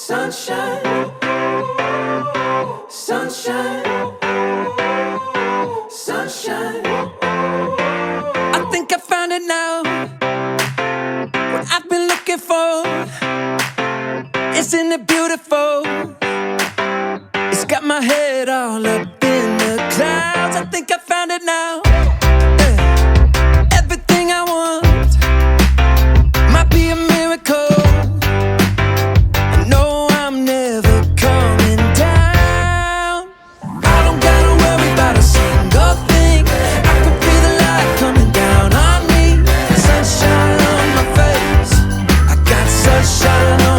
Sunshine, sunshine, sunshine. I think I found it now. What I've been looking for. Isn't it beautiful? It's got my head all up in the clouds. I think I found it now. Everything I want might be a miracle. I know I'm never coming down. I don't gotta worry about a single thing. I can feel the light coming down on me. Sunshine on my face. I got sunshine on